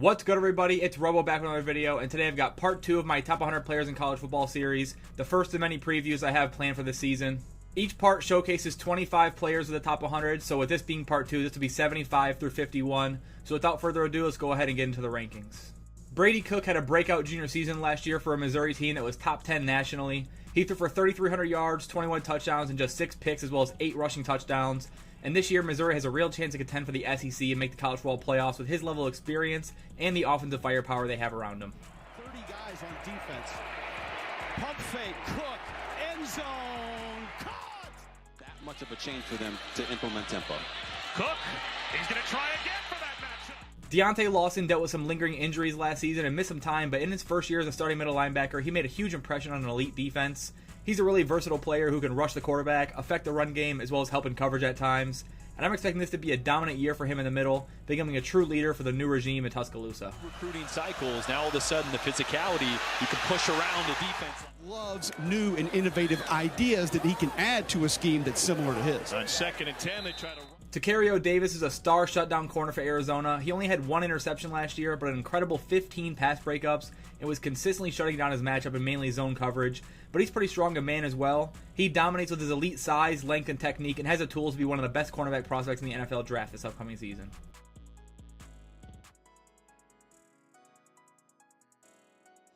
What's good, everybody? It's Robo back with another video, and today I've got part 2 of my top 100 players in college football series, the first of many previews I have planned for this season. Each part showcases 25 players of the top 100, so with this being part 2, this will be 75 through 51. So without further ado, let's go ahead and get into the rankings. Brady Cook had a breakout junior season last year for a Missouri team that was top 10 nationally. He threw for 3,300 yards, 21 touchdowns, and just 6 picks, as well as 8 rushing touchdowns. And this year, Missouri has a real chance to contend for the SEC and make the college football playoffs with his level of experience and the offensive firepower they have around him. 30 guys on defense. Pump fake, Cook, end zone, caught! That much of a change for them to implement tempo. Cook, he's going to try again for that matchup. Deontay Lawson dealt with some lingering injuries last season and missed some time, but in his first year as a starting middle linebacker, he made a huge impression on an elite defense. He's a really versatile player who can rush the quarterback, affect the run game, as well as help in coverage at times. And I'm expecting this to be a dominant year for him in the middle, becoming a true leader for the new regime in Tuscaloosa. Recruiting cycles, now all of a sudden the physicality, you can push around the defense. Loves new and innovative ideas that he can add to a scheme that's similar to his. On 2nd and 10, they try to... Tacario Davis is a star shutdown corner for Arizona. He only had 1 interception last year, but an incredible 15 pass breakups, and was consistently shutting down his matchup in mainly zone coverage. But he's pretty strong in man as well. He dominates with his elite size, length, and technique, and has the tools to be one of the best cornerback prospects in the NFL draft this upcoming season.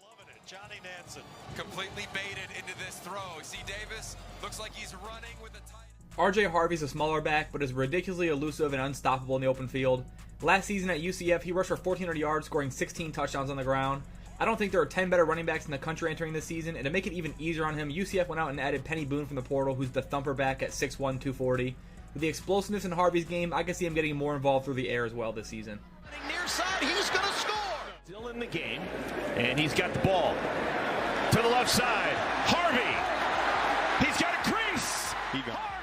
Loving it. Johnny Nansen completely baited into this throw. See Davis? Looks like he's running with a tight... RJ Harvey's a smaller back, but is ridiculously elusive and unstoppable in the open field. Last season at UCF, he rushed for 1,400 yards, scoring 16 touchdowns on the ground. I don't think there are 10 better running backs in the country entering this season, and to make it even easier on him, UCF went out and added Penny Boone from the portal, who's the thumper back at 6'1", 240. With the explosiveness in Harvey's game, I can see him getting more involved through the air as well this season. Near side, he's going to score! Still in the game, and he's got the ball. To the left side, Harvey! He's got a crease! He got Harvey!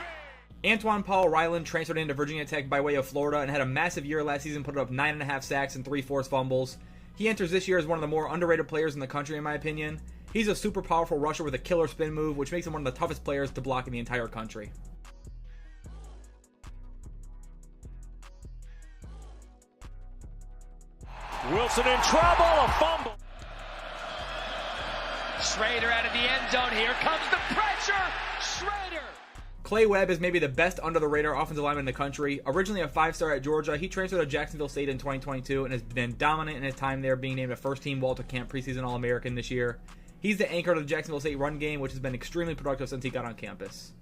Antoine Paul Ryland transferred into Virginia Tech by way of Florida and had a massive year last season, putting up 9.5 sacks and 3 forced fumbles. He enters this year as one of the more underrated players in the country, in my opinion. He's a super powerful rusher with a killer spin move, which makes him one of the toughest players to block in the entire country. Wilson in trouble, a fumble. Schrader out of the end zone. Here comes the pressure. Schrader. Clay Webb is maybe the best under-the-radar offensive lineman in the country. Originally a 5-star at Georgia, he transferred to Jacksonville State in 2022 and has been dominant in his time there, being named a first-team Walter Camp preseason All-American this year. He's the anchor to the Jacksonville State run game, which has been extremely productive since he got on campus.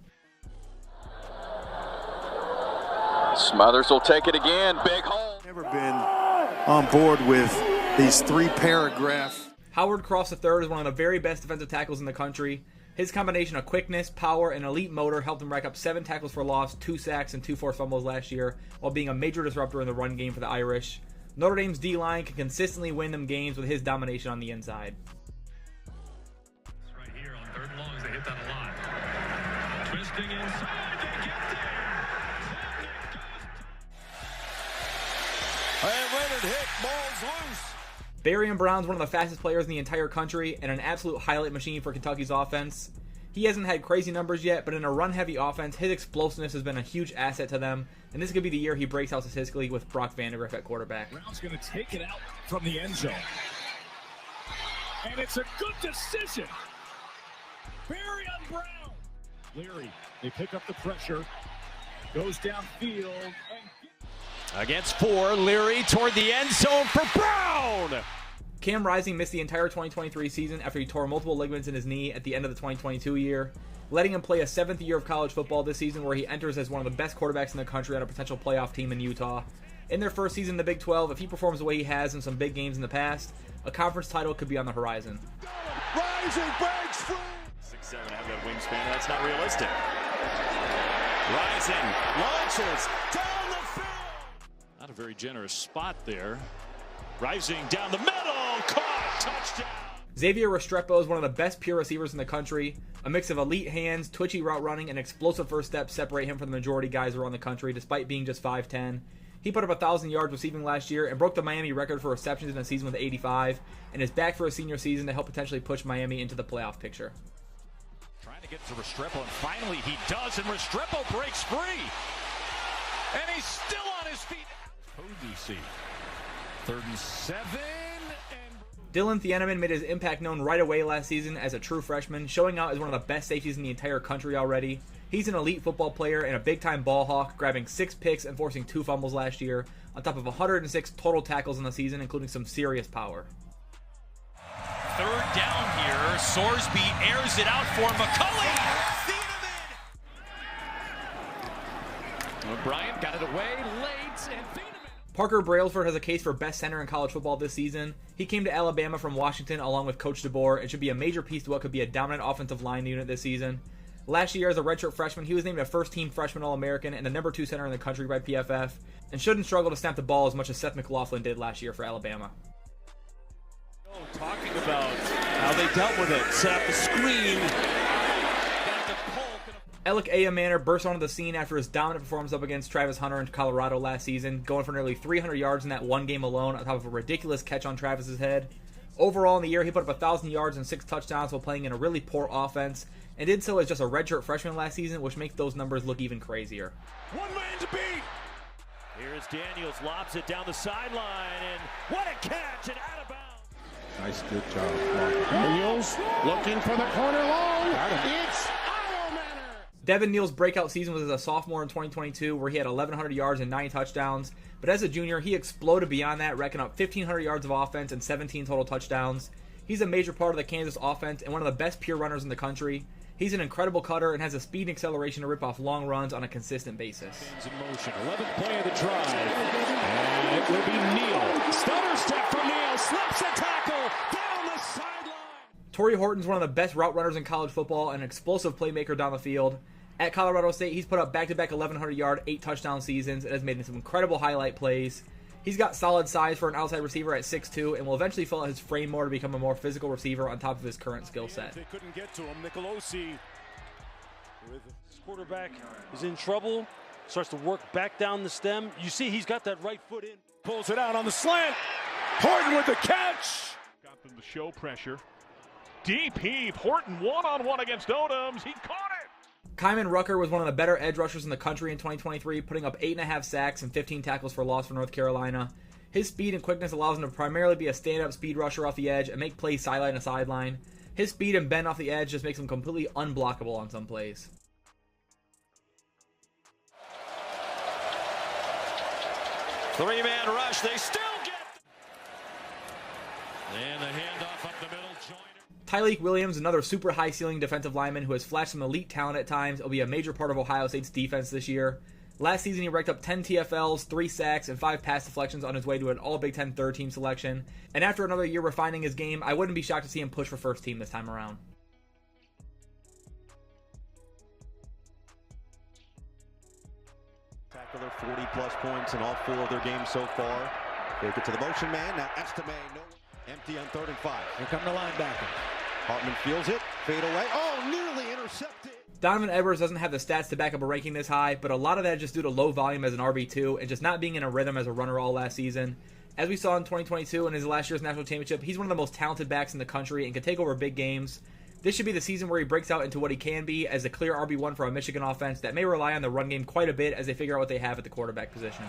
Smothers will take it again. Big hole. Never been on board with these 3-paragraph. Howard Cross III is one of the very best defensive tackles in the country. His combination of quickness, power, and elite motor helped him rack up 7 tackles for loss, 2 sacks, and 2 forced fumbles last year, while being a major disruptor in the run game for the Irish. Notre Dame's D-line can consistently win them games with his domination on the inside. Right here on 3rd and longs, they hit that a lot. Twisting inside, they get there. And Leonard hit, ball's loose. Barian Brown's one of the fastest players in the entire country and an absolute highlight machine for Kentucky's offense. He hasn't had crazy numbers yet, but in a run-heavy offense, his explosiveness has been a huge asset to them, and this could be the year he breaks out statistically with Brock Vandagriff at quarterback. Brown's going to take it out from the end zone. And it's a good decision. Barian Brown. Leary, they pick up the pressure. Goes downfield and... Against 4, Leary toward the end zone for Brown! Cam Rising missed the entire 2023 season after he tore multiple ligaments in his knee at the end of the 2022 year, letting him play a 7th year of college football this season, where he enters as one of the best quarterbacks in the country on a potential playoff team in Utah. In their first season in the Big 12, if he performs the way he has in some big games in the past, a conference title could be on the horizon. Rising breaks free. 6'7", have that wingspan, that's not realistic. Rising, launches, down the field! Not a very generous spot there. Rising down the middle, caught, touchdown! Xavier Restrepo is one of the best pure receivers in the country. A mix of elite hands, twitchy route running, and explosive first steps separate him from the majority guys around the country, despite being just 5'10". He put up 1,000 yards receiving last year and broke the Miami record for receptions in a season with 85, and is back for a senior season to help potentially push Miami into the playoff picture. Trying to get to Restrepo, and finally he does, and Restrepo breaks free! And he's still on his feet! ODC 3rd and 7. Dylan Thieneman made his impact known right away last season as a true freshman, showing out as one of the best safeties in the entire country already. He's an elite football player and a big-time ball hawk, grabbing 6 picks and forcing 2 fumbles last year, on top of 106 total tackles in the season, including some serious power. 3rd down here. Sorsby airs it out for McCulley. O'Brien got it away late, and Parker Brailsford has a case for best center in college football this season. He came to Alabama from Washington along with Coach DeBoer and should be a major piece to what could be a dominant offensive line unit this season. Last year as a redshirt freshman, he was named a first-team freshman All-American and the number 2 center in the country by PFF, and shouldn't struggle to snap the ball as much as Seth McLaughlin did last year for Alabama. Talking about how they dealt with it. Set up the screen. Alec Manor burst onto the scene after his dominant performance up against Travis Hunter in Colorado last season, going for nearly 300 yards in that one game alone on top of a ridiculous catch on Travis's head. Overall in the year, he put up 1,000 yards and 6 touchdowns while playing in a really poor offense, and did so as just a redshirt freshman last season, which makes those numbers look even crazier. One man to beat. Here's Daniels, lobs it down the sideline, and what a catch, and out of bounds. Nice, good job. Daniels looking for the corner long. It's Devin Neal's breakout season was as a sophomore in 2022, where he had 1,100 yards and 9 touchdowns. But as a junior, he exploded beyond that, racking up 1,500 yards of offense and 17 total touchdowns. He's a major part of the Kansas offense and one of the best pure runners in the country. He's an incredible cutter and has the speed and acceleration to rip off long runs on a consistent basis. in motion. 11th play of the drive. And it will be Neal. Stutter step from Neal. Slips a tackle down the sideline. Torrey Horton's one of the best route runners in college football and an explosive playmaker down the field. At Colorado State, he's put up back-to-back 1,100-yard, 8-touchdown seasons and has made some incredible highlight plays. He's got solid size for an outside receiver at 6'2", and will eventually fill out his frame more to become a more physical receiver on top of his current skill set. They couldn't get to him. Nicolosi, with his quarterback, is in trouble. Starts to work back down the stem. You see he's got that right foot in. Pulls it out on the slant. Horton with the catch. Got them to show pressure. Deep heave. Horton one-on-one against Odoms. He caught it. Kyman Rucker was one of the better edge rushers in the country in 2023, putting up 8.5 sacks and 15 tackles for loss for North Carolina. His speed and quickness allows him to primarily be a stand-up speed rusher off the edge and make plays sideline to sideline. His speed and bend off the edge just makes him completely unblockable on some plays. Three-man rush. They still get. And the handoff up the middle. Tyleik Williams, another super high-ceiling defensive lineman who has flashed some elite talent at times, will be a major part of Ohio State's defense this year. Last season, he racked up 10 TFLs, 3 sacks, and 5 pass deflections on his way to an All-Big Ten third-team selection. And after another year refining his game, I wouldn't be shocked to see him push for first team this time around. Tackle their 40-plus points in all 4 of their games so far. They get to the motion man. Now Estime, no, empty on 3rd and 5. Here come the linebacker. Hartman feels it. Fade away. Oh, nearly intercepted. Donovan Edwards doesn't have the stats to back up a ranking this high, but a lot of that is just due to low volume as an RB2 and just not being in a rhythm as a runner all last season. As we saw in 2022 in his last year's national championship, he's one of the most talented backs in the country and can take over big games. This should be the season where he breaks out into what he can be as a clear RB1 for a Michigan offense that may rely on the run game quite a bit as they figure out what they have at the quarterback position.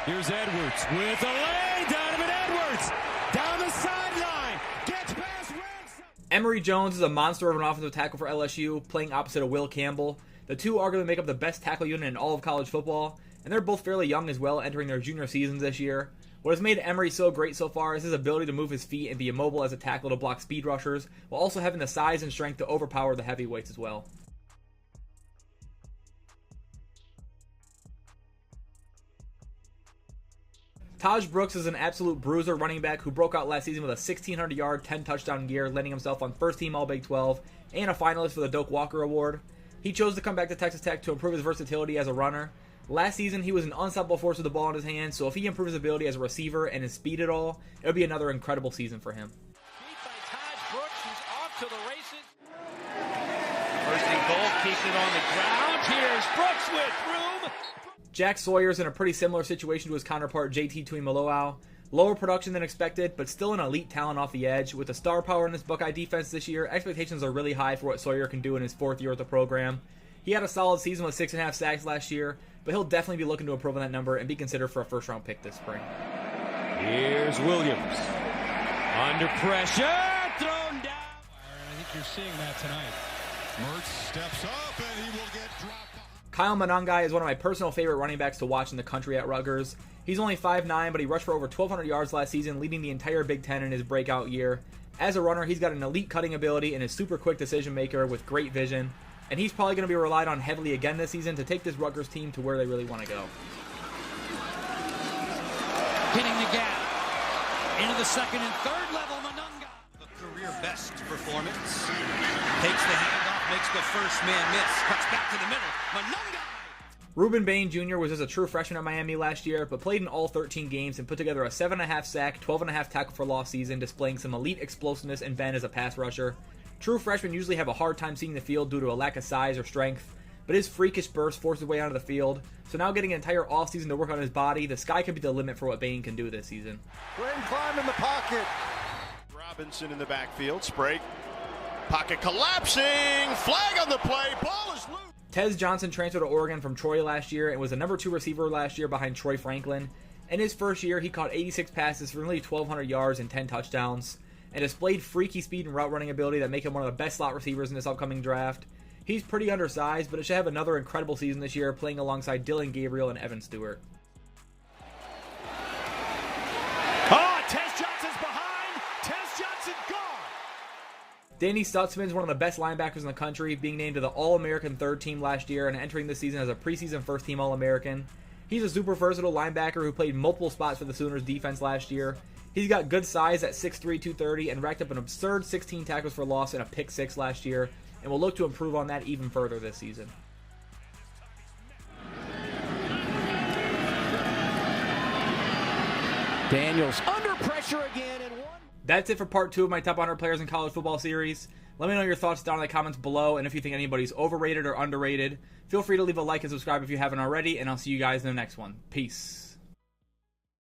Here's Edwards with a lay. Donovan Edwards down the sideline. Gets past Wilson. Emory Jones is a monster of an offensive tackle for LSU, playing opposite of Will Campbell. The two arguably make up the best tackle unit in all of college football, and they're both fairly young as well, entering their junior seasons this year. What has made Emory so great so far is his ability to move his feet and be immobile as a tackle to block speed rushers, while also having the size and strength to overpower the heavyweights as well. Taj Brooks is an absolute bruiser running back who broke out last season with a 1,600-yard, 10-touchdown year, landing himself on first-team All-Big 12 and a finalist for the Doak Walker Award. He chose to come back to Texas Tech to improve his versatility as a runner. Last season, he was an unstoppable force with the ball in his hands, so if he improves his ability as a receiver and his speed at all, it'll be another incredible season for him. Beat by Taj Brooks, who's off to the races. First and goal, keeps it on the ground. Here's Brooks with room. Jack Sawyer's in a pretty similar situation to his counterpart JT Tuimoloau. Lower production than expected, but still an elite talent off the edge. With the star power in this Buckeye defense this year, expectations are really high for what Sawyer can do in his 4th year with the program. He had a solid season with 6.5 sacks last year, but he'll definitely be looking to improve on that number and be considered for a first-round pick this spring. Here's Williams. Under pressure, thrown down. I think you're seeing that tonight. Mertz steps up and he will get dropped. Kyle Monangai is one of my personal favorite running backs to watch in the country at Rutgers. He's only 5'9", but he rushed for over 1,200 yards last season, leading the entire Big Ten in his breakout year. As a runner, he's got an elite cutting ability and is super quick decision maker with great vision. And he's probably going to be relied on heavily again this season to take this Rutgers team to where they really want to go. Hitting the gap. Into the second and third level, Monangai. A career best performance. Takes the handoff, makes the first man miss. Cuts back to the middle. Monangai. Ruben Bain Jr. was just a true freshman at Miami last year, but played in all 13 games and put together a 7.5 sack, 12.5 tackle for loss season, displaying some elite explosiveness and bend as a pass rusher. True freshmen usually have a hard time seeing the field due to a lack of size or strength, but his freakish burst forced his way onto the field. So now getting an entire offseason to work on his body, the sky could be the limit for what Bain can do this season. Great climb in the pocket. Robinson in the backfield. Sprague. Pocket collapsing. Flag on the play. Ball is loose. Tez Johnson transferred to Oregon from Troy last year and was the number 2 receiver last year behind Troy Franklin. In his first year, he caught 86 passes for nearly 1,200 yards and 10 touchdowns, and displayed freaky speed and route running ability that make him one of the best slot receivers in this upcoming draft. He's pretty undersized, but it should have another incredible season this year, playing alongside Dylan Gabriel and Evan Stewart. Oh, Tez Johnson's behind. Tez Johnson gone. Danny Stutzman is one of the best linebackers in the country, being named to the All-American third team last year and entering this season as a preseason first-team All-American. He's a super versatile linebacker who played multiple spots for the Sooners defense last year. He's got good size at 6'3", 230, and racked up an absurd 16 tackles for loss and a pick 6 last year, and will look to improve on that even further this season. Daniels under pressure again and one. That's it for part 2 of my top 100 players in college football series. Let me know your thoughts down in the comments below, and if you think anybody's overrated or underrated, feel free to leave a like and subscribe if you haven't already, and I'll see you guys in the next one. Peace.